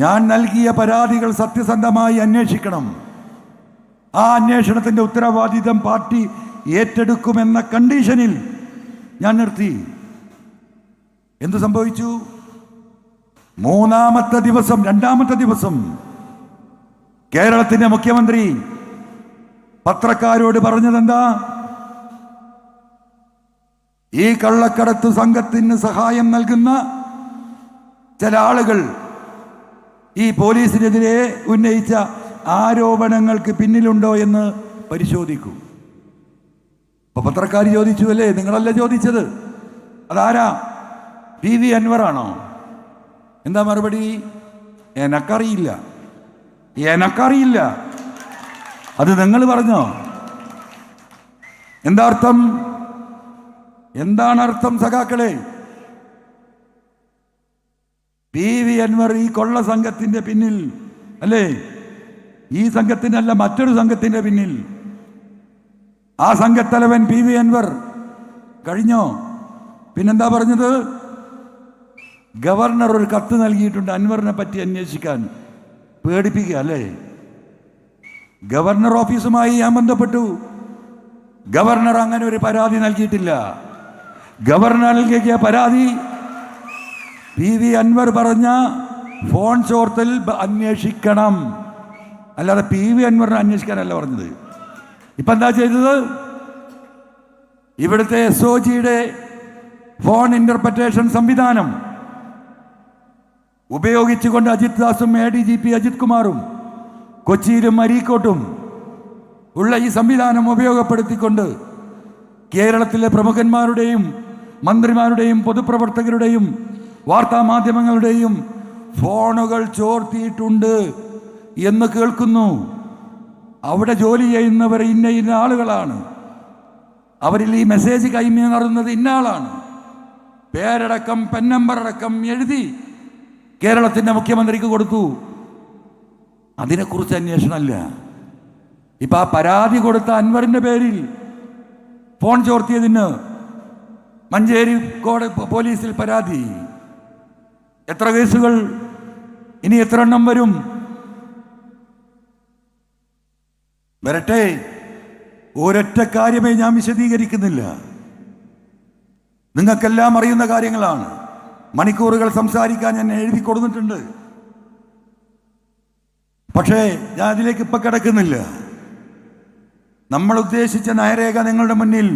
ഞാൻ നൽകിയ പരാതികൾ സത്യസന്ധമായി അന്വേഷിക്കണം. ആ അന്വേഷണത്തിൻ്റെ ഉത്തരവാദിത്തം പാർട്ടി ഏറ്റെടുക്കുമെന്ന കണ്ടീഷനിൽ ഞാൻ നിർത്തി. എന്തു സംഭവിച്ചു? രണ്ടാമത്തെ ദിവസം കേരളത്തിൻ്റെ മുഖ്യമന്ത്രി പത്രക്കാരോട് പറഞ്ഞതെന്താ? ഈ കള്ളക്കടത്ത് സംഘത്തിന് സഹായം നൽകുന്ന ചില ആളുകൾ ഈ പോലീസിനെതിരെ ഉന്നയിച്ച ആരോപണങ്ങൾക്ക് പിന്നിലുണ്ടോ എന്ന് പരിശോധിക്കൂ. അപ്പൊ പത്രക്കാർ ചോദിച്ചു, അല്ലേ? നിങ്ങളല്ല ചോദിച്ചത്, അതാരാ? PV അൻവറാണോ? എന്താ മറുപടി? എനക്കറിയില്ല. അത് നിങ്ങൾ പറഞ്ഞോ? എന്താണ് അർത്ഥം സഖാക്കളെ? PV അൻവർ ഈ കൊള്ള സംഘത്തിന്റെ പിന്നിൽ അല്ലേ? ഈ സംഘത്തിനല്ല, മറ്റൊരു സംഘത്തിന്റെ പിന്നിൽ. ആ സംഘത്തലവൻ PV അൻവർ കഴിഞ്ഞോ? പിന്നെന്താ പറഞ്ഞത്? ഗവർണർ ഒരു കത്ത് നൽകിയിട്ടുണ്ട് അൻവറിനെ പറ്റി അന്വേഷിക്കാൻ. പേടിപ്പിക്കുക അല്ലേ? ഗവർണർ ഓഫീസുമായി ഞാൻ ബന്ധപ്പെട്ടു. ഗവർണർ അങ്ങനെ ഒരു പരാതി നൽകിയിട്ടില്ല. ഗവർണർ നൽകിയ പരാതി PV അൻവർ പറഞ്ഞ ഫോൺ ചോർത്തൽ അന്വേഷിക്കണം, അല്ലാതെ PV അൻവറിനെ അന്വേഷിക്കാനല്ല പറഞ്ഞത്. ഇപ്പം എന്താ ചെയ്തത്? ഇവിടുത്തെ SOGയുടെ ഫോൺ ഇന്റർപ്രറ്റേഷൻ സംവിധാനം ഉപയോഗിച്ചുകൊണ്ട് അജിത് ദാസും ADGP അജിത് കുമാറും കൊച്ചിയിലും അരീക്കോട്ടും ഉള്ള ഈ സംവിധാനം ഉപയോഗപ്പെടുത്തിക്കൊണ്ട് കേരളത്തിലെ പ്രമുഖന്മാരുടെയും മന്ത്രിമാരുടെയും പൊതുപ്രവർത്തകരുടെയും വാർത്താമാധ്യമങ്ങളുടെയും ഫോണുകൾ ചോർത്തിയിട്ടുണ്ട് എന്ന് കേൾക്കുന്നു. അവിടെ ജോലി ചെയ്യുന്നവർ ഇന്ന ആളുകളാണ്. അവരിൽ ഈ മെസ്സേജ് കൈമാറുന്നത് ഇന്ന ആളാണ്. പേരടക്കം പെൻ നമ്പർ അടക്കം എഴുതി കേരളത്തിൻ്റെ മുഖ്യമന്ത്രിക്ക് കൊടുത്തു. അതിനെക്കുറിച്ച് അന്വേഷണമല്ല. ഇപ്പം ആ പരാതി കൊടുത്ത അൻവറിൻ്റെ പേരിൽ ഫോൺ ചോർത്തിയതിന് മഞ്ചേരി പോലീസിൽ പരാതി. എത്ര കേസുകൾ? ഇനി എത്ര എണ്ണം വരും? വരട്ടെ. ഒരൊറ്റ കാര്യമേ ഞാൻ വിശദീകരിക്കുന്നില്ല. നിങ്ങൾക്കെല്ലാം അറിയുന്ന കാര്യങ്ങളാണ്. മണിക്കൂറുകൾ സംസാരിക്കാൻ ഞാൻ എഴുതി കൊടുത്തിട്ടുണ്ട്. പക്ഷേ ഞാൻ അതിലേക്ക് ഇപ്പം കിടക്കുന്നില്ല. നമ്മൾ ഉദ്ദേശിച്ച നയരേഖ നിങ്ങളുടെ മുന്നിൽ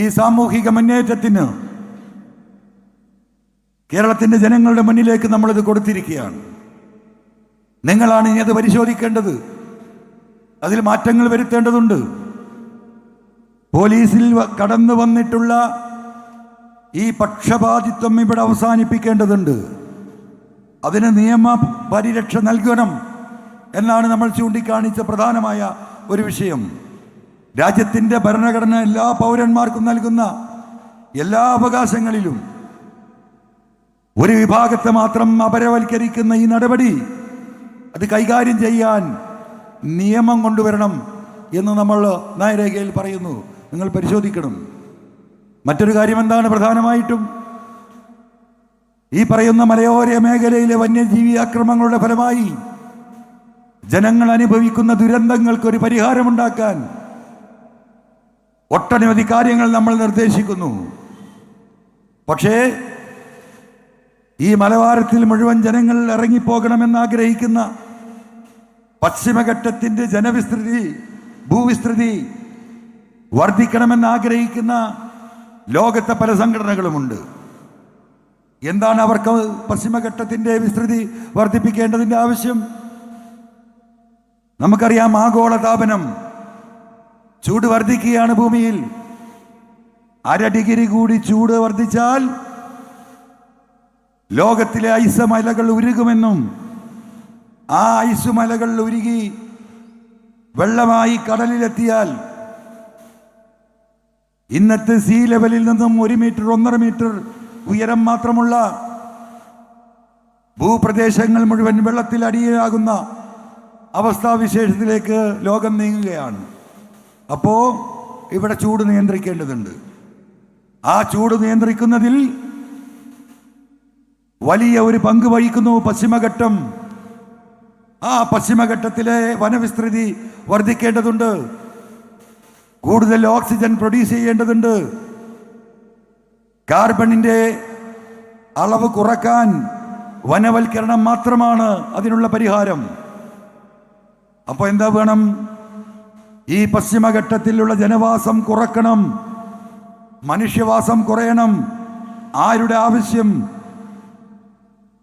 ഈ സാമൂഹിക മുന്നേറ്റത്തിന് കേരളത്തിൻ്റെ ജനങ്ങളുടെ മുന്നിലേക്ക് നമ്മളിത് കൊടുത്തിരിക്കുകയാണ്. നിങ്ങളാണ് ഇനി അത് പരിശോധിക്കേണ്ടത്. അതിൽ മാറ്റങ്ങൾ വരുത്തേണ്ടതുണ്ട്. പോലീസിൽ കടന്നു വന്നിട്ടുള്ള ഈ പക്ഷപാതിത്വം ഇവിടെ അവസാനിപ്പിക്കേണ്ടതുണ്ട്. അതിന് നിയമ പരിരക്ഷ നൽകണം എന്നാണ് നമ്മൾ ചൂണ്ടിക്കാണിച്ച പ്രധാനമായ ഒരു വിഷയം. രാജ്യത്തിൻ്റെ ഭരണഘടന എല്ലാ പൗരന്മാർക്കും നൽകുന്ന എല്ലാ അവകാശങ്ങളിലും ഒരു വിഭാഗത്തെ മാത്രം അപരവൽക്കരിക്കുന്ന ഈ നടപടി അത് കൈകാര്യം ചെയ്യാൻ നിയമം കൊണ്ടുവരണം എന്ന് നമ്മൾ നയരേഖയിൽ പറയുന്നു. നിങ്ങൾ പരിശോധിക്കണം. മറ്റൊരു കാര്യം എന്താണ്? പ്രധാനമായിട്ടും ഈ പറയുന്ന മലയോര മേഖലയിലെ വന്യജീവി ആക്രമണങ്ങളുടെ ഫലമായി ജനങ്ങൾ അനുഭവിക്കുന്ന ദുരന്തങ്ങൾക്കൊരു പരിഹാരമുണ്ടാക്കാൻ ഒട്ടനവധി കാര്യങ്ങൾ നമ്മൾ നിർദ്ദേശിക്കുന്നു. പക്ഷേ ഈ മലബാരത്തിൽ മുഴുവൻ ജനങ്ങൾ ഇറങ്ങിപ്പോകണമെന്ന് ആഗ്രഹിക്കുന്ന പശ്ചിമഘട്ടത്തിൻ്റെ ഭൂവിസ്തൃതി വർദ്ധിക്കണമെന്ന് ആഗ്രഹിക്കുന്ന ലോകത്തെ പല സംഘടനകളുമുണ്ട്. എന്താണ് അവർക്ക് പശ്ചിമഘട്ടത്തിൻ്റെ വിസ്തൃതി വർദ്ധിപ്പിക്കേണ്ടതിൻ്റെ ആവശ്യം? നമുക്കറിയാം, ആഗോളതാപനം, ചൂട് വർദ്ധിക്കുകയാണ് ഭൂമിയിൽ. 1/2 ഡിഗ്രി കൂടി ചൂട് വർദ്ധിച്ചാൽ ലോകത്തിലെ ഐസ് മലകൾ ഉരുകുമെന്നും ആ ഐസ് മലകൾ ഉരുകി വെള്ളമായി കടലിലെത്തിയാൽ ഇന്നത്തെ സീ ലെവലിൽ നിന്നും 1 മീറ്റർ 1.5 മീറ്റർ ഉയരം മാത്രമുള്ള ഭൂപ്രദേശങ്ങൾ മുഴുവൻ വെള്ളത്തിൽ അടിയാകുന്ന അവസ്ഥാവിശേഷത്തിലേക്ക് ലോകം നീങ്ങുകയാണ്. അപ്പോൾ ഇവിടെ ചൂട് നിയന്ത്രിക്കേണ്ടതുണ്ട്. ആ ചൂട് നിയന്ത്രിക്കുന്നതിൽ വലിയ ഒരു പങ്ക് വഹിക്കുന്നു പശ്ചിമഘട്ടം. ആ പശ്ചിമഘട്ടത്തിലെ വനവിസ്തൃതി വർദ്ധിക്കേണ്ടതുണ്ട്. കൂടുതൽ ഓക്സിജൻ പ്രൊഡ്യൂസ് ചെയ്യേണ്ടതുണ്ട്. കാർബണിന്റെ അളവ് കുറക്കാൻ വനവൽക്കരണം മാത്രമാണ് അതിനുള്ള പരിഹാരം. അപ്പോൾ എന്താ വേണം? ഈ പശ്ചിമഘട്ടത്തിലുള്ള ജനവാസം കുറക്കണം, മനുഷ്യവാസം കുറയണം. ആരുടെ ആവശ്യം?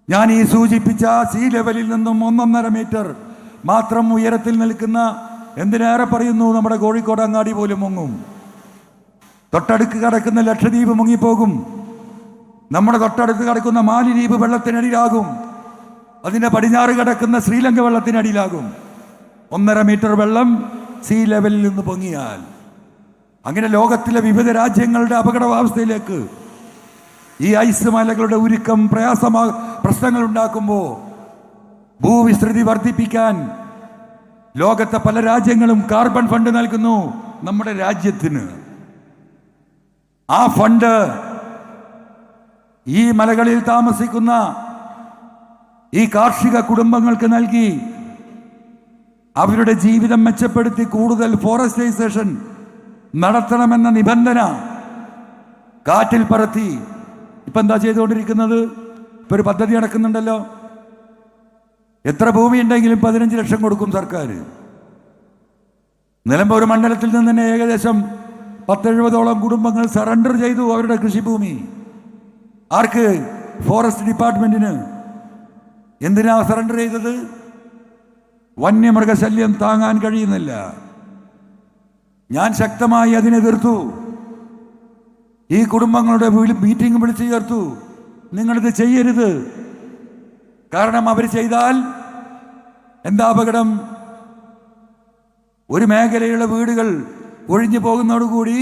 ഞാൻ ഈ സൂചിപ്പിച്ച സീ ലെവലിൽ നിന്നും 1.5 മീറ്റർ മാത്രം ഉയരത്തിൽ നിൽക്കുന്ന, എന്തിനേറെ പറയുന്നു, നമ്മുടെ കോഴിക്കോട് അങ്ങാടി പോലും മുങ്ങും. തൊട്ടടുക്ക് കിടക്കുന്ന ലക്ഷദ്വീപ് മുങ്ങിപ്പോകും. നമ്മുടെ തൊട്ടടുത്ത് കിടക്കുന്ന മാലിദ്വീപ് വെള്ളത്തിനടിയിലാകും. അതിൻ്റെ പടിഞ്ഞാറ് കിടക്കുന്ന ശ്രീലങ്ക വെള്ളത്തിനടിയിലാകും. 1.5 മീറ്റർ വെള്ളം സീ ലെവലിൽ നിന്ന് പൊങ്ങിയാൽ, അങ്ങനെ ലോകത്തിലെ വിവിധ രാജ്യങ്ങളുടെ അപകടാവസ്ഥയിലേക്ക് ഈ ഐസ് മലകളുടെ ഉരുക്കം പ്രശ്നങ്ങൾ ഉണ്ടാക്കുമ്പോൾ ഭൂവിസ്തൃതി വർദ്ധിപ്പിക്കാൻ ലോകത്തെ പല രാജ്യങ്ങളും കാർബൺ ഫണ്ട് നൽകുന്നു നമ്മുടെ രാജ്യത്തിന്. ആ ഫണ്ട് ഈ മലകളിൽ താമസിക്കുന്ന ഈ കാർഷിക കുടുംബങ്ങൾക്ക് നൽകി അവരുടെ ജീവിതം മെച്ചപ്പെടുത്തി കൂടുതൽ ഫോറസ്റ്റൈസേഷൻ നടത്തണമെന്ന നിബന്ധന കാറ്റിൽ പറത്തി ഇപ്പം എന്താ ചെയ്തുകൊണ്ടിരിക്കുന്നത്? ഇപ്പം ഒരു പദ്ധതി നടക്കുന്നുണ്ടല്ലോ. എത്ര ഭൂമി ഉണ്ടെങ്കിലും 15 ലക്ഷം കൊടുക്കും സർക്കാർ. നിലമ്പൂർ മണ്ഡലത്തിൽ നിന്ന് തന്നെ ഏകദേശം 70-ഓളം കുടുംബങ്ങൾ സറണ്ടർ ചെയ്തു അവരുടെ കൃഷിഭൂമി. ആർക്ക്? ഫോറസ്റ്റ് ഡിപ്പാർട്ട്മെന്റിന്. എന്തിനാ സറണ്ടർ ചെയ്തത്? വന്യമൃഗശല്യം താങ്ങാൻ കഴിയുന്നില്ല. ഞാൻ ശക്തമായി അതിനെതിർത്തു. ഈ കുടുംബങ്ങളുടെ മീറ്റിംഗ് വിളിച്ചു ചേർത്തു. നിങ്ങളിത് ചെയ്യരുത്. കാരണം അവർ ചെയ്താൽ എന്താ അപകടം? ഒരു മേഖലയുള്ള വീടുകൾ ഒഴിഞ്ഞു പോകുന്നതോടുകൂടി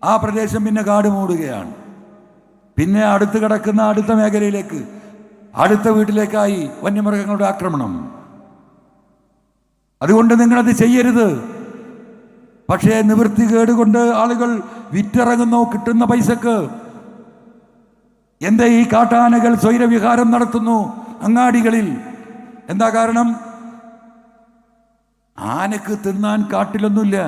ആ പ്രദേശം പിന്നെ കാട് മൂടുകയാണ്. പിന്നെ അടുത്ത് കിടക്കുന്ന അടുത്ത മേഖലയിലേക്ക്, അടുത്ത വീട്ടിലേക്കായി വന്യമൃഗങ്ങളുടെ ആക്രമണം. അതുകൊണ്ട് നിങ്ങളത് ചെയ്യരുത്. പക്ഷേ നിവൃത്തികേട് കൊണ്ട് ആളുകൾ വിറ്റിറങ്ങുന്നു കിട്ടുന്ന പൈസക്ക്. എന്താ ഈ കാട്ടാനകൾ സ്വൈരവിഹാരം നടത്തുന്നു അങ്ങാടികളിൽ? എന്താ കാരണം? ആനക്ക് തിന്നാൻ കാട്ടിലൊന്നുമില്ല.